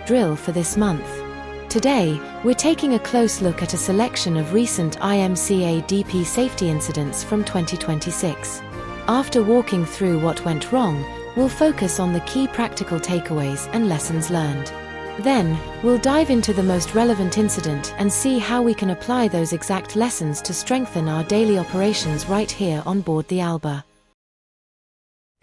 drill for this month. Today, we're taking a close look at a selection of recent IMCA DP safety incidents from 2026. After walking through what went wrong, we'll focus on the key practical takeaways and lessons learned. Then, we'll dive into the most relevant incident and see how we can apply those exact lessons to strengthen our daily operations right here on board the Alba.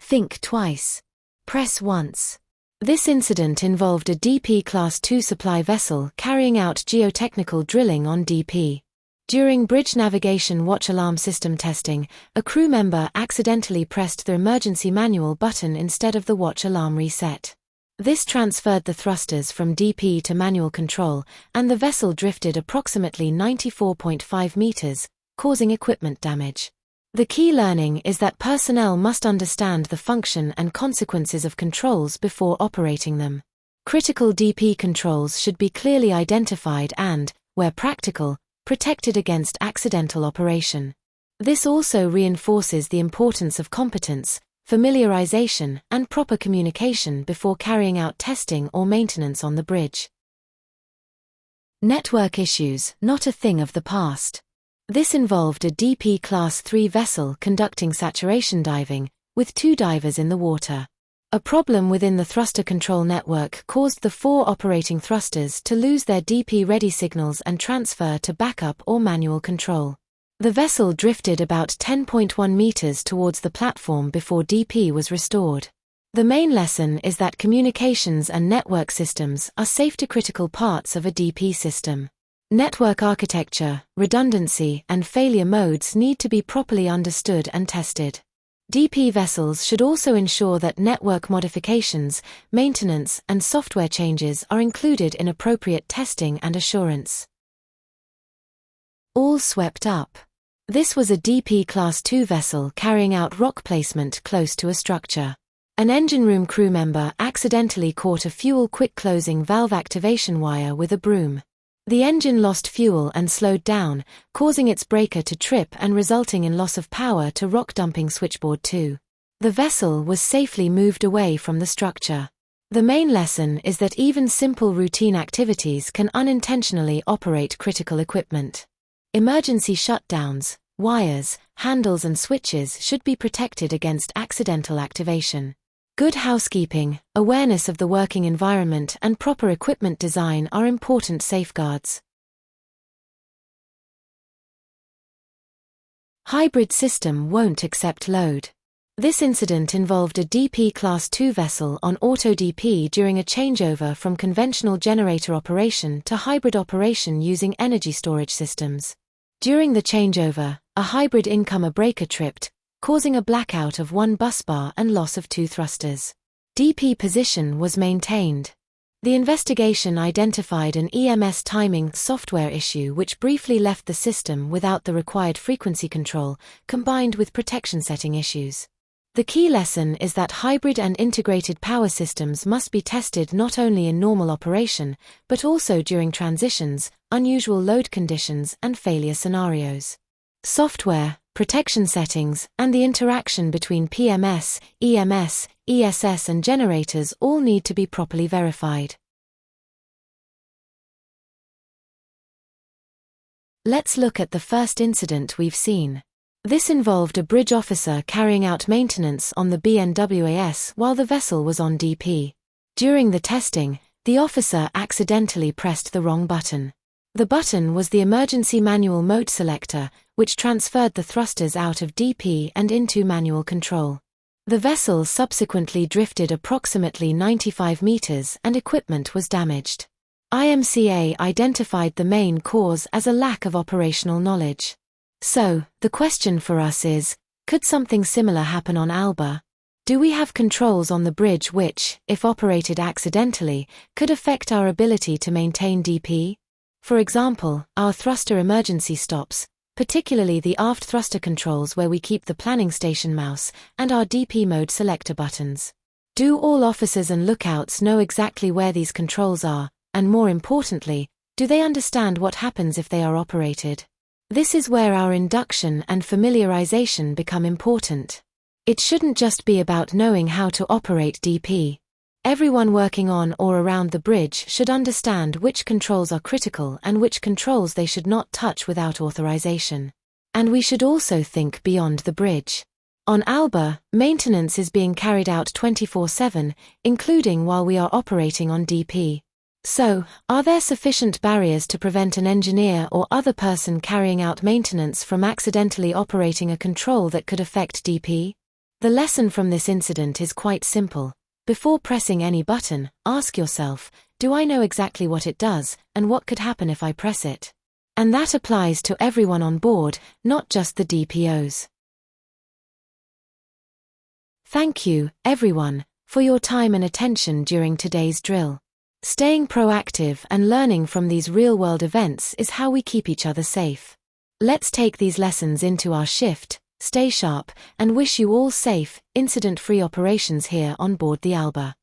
Think twice. Press once. This incident involved a DP Class II supply vessel carrying out geotechnical drilling on DP. During bridge navigation watch alarm system testing, a crew member accidentally pressed the emergency manual button instead of the watch alarm reset. This transferred the thrusters from DP to manual control, and the vessel drifted approximately 94.5 meters, causing equipment damage. The key learning is that personnel must understand the function and consequences of controls before operating them. Critical DP controls should be clearly identified and, where practical, protected against accidental operation. This also reinforces the importance of competence, familiarization, and proper communication before carrying out testing or maintenance on the bridge. Network issues, not a thing of the past. This involved a DP Class III vessel conducting saturation diving, with 2 divers in the water. A problem within the thruster control network caused the 4 operating thrusters to lose their DP-ready signals and transfer to backup or manual control. The vessel drifted about 10.1 meters towards the platform before DP was restored. The main lesson is that communications and network systems are safety-critical parts of a DP system. Network architecture, redundancy, and failure modes need to be properly understood and tested. DP vessels should also ensure that network modifications, maintenance, and software changes are included in appropriate testing and assurance. All swept up. This was a DP Class II vessel carrying out rock placement close to a structure. An engine room crew member accidentally caught a fuel quick-closing valve activation wire with a broom. The engine lost fuel and slowed down, causing its breaker to trip and resulting in loss of power to rock dumping switchboard 2. The vessel was safely moved away from the structure. The main lesson is that even simple routine activities can unintentionally operate critical equipment. Emergency shutdowns, wires, handles and switches should be protected against accidental activation. Good housekeeping, awareness of the working environment and proper equipment design are important safeguards. Hybrid system won't accept load. This incident involved a DP Class II vessel on auto DP during a changeover from conventional generator operation to hybrid operation using energy storage systems. During the changeover, a hybrid incomer breaker tripped, causing a blackout of 1 busbar and loss of 2 thrusters. DP position was maintained. The investigation identified an EMS timing software issue which briefly left the system without the required frequency control, combined with protection setting issues. The key lesson is that hybrid and integrated power systems must be tested not only in normal operation, but also during transitions, unusual load conditions, and failure scenarios. Software, protection settings, and the interaction between PMS, EMS, ESS and generators all need to be properly verified. Let's look at the first incident we've seen. This involved a bridge officer carrying out maintenance on the BNWAS while the vessel was on DP. During the testing, the officer accidentally pressed the wrong button. The button was the emergency manual mode selector, which transferred the thrusters out of DP and into manual control. The vessel subsequently drifted approximately 95 meters and equipment was damaged. IMCA identified the main cause as a lack of operational knowledge. So, the question for us is, could something similar happen on Alba? Do we have controls on the bridge which, if operated accidentally, could affect our ability to maintain DP? For example, our thruster emergency stops, particularly the aft thruster controls where we keep the planning station mouse, and our DP mode selector buttons. Do all officers and lookouts know exactly where these controls are, and more importantly, do they understand what happens if they are operated? This is where our induction and familiarization become important. It shouldn't just be about knowing how to operate DP. Everyone working on or around the bridge should understand which controls are critical and which controls they should not touch without authorization. And we should also think beyond the bridge. On Alba, maintenance is being carried out 24/7, including while we are operating on DP. So, are there sufficient barriers to prevent an engineer or other person carrying out maintenance from accidentally operating a control that could affect DP? The lesson from this incident is quite simple. Before pressing any button, ask yourself, do I know exactly what it does, and what could happen if I press it? And that applies to everyone on board, not just the DPOs. Thank you, everyone, for your time and attention during today's drill. Staying proactive and learning from these real-world events is how we keep each other safe. Let's take these lessons into our shift, stay sharp, and wish you all safe, incident-free operations here on board the Alba.